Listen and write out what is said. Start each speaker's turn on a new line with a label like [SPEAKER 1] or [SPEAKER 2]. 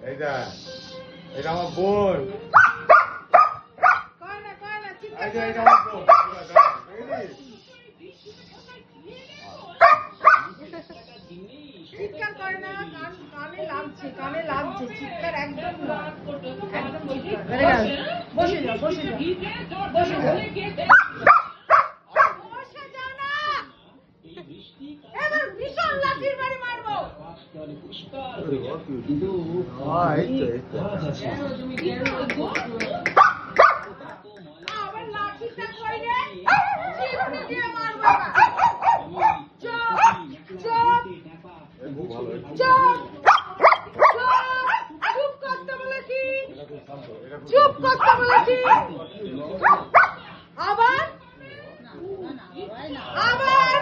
[SPEAKER 1] এইটা এটা আমার বোন। এটা আমার বোন।
[SPEAKER 2] চিৎকার করে না, কানে লাগছে, কানে লাগছে, চিৎকার একদম না, একদম চিৎকার। বসে যাও, বসে যাও, বসে যাও। বসে যাও না, এবার ভীষণ লাঠির বাড়ি মারবো। আবার লাঠিটা কই রে? চিমটি দিয়ে মারবো। চুপ চুপ চুপ চুপ করতে বলেছি, চুপ করতে বলেছি। আবার আবার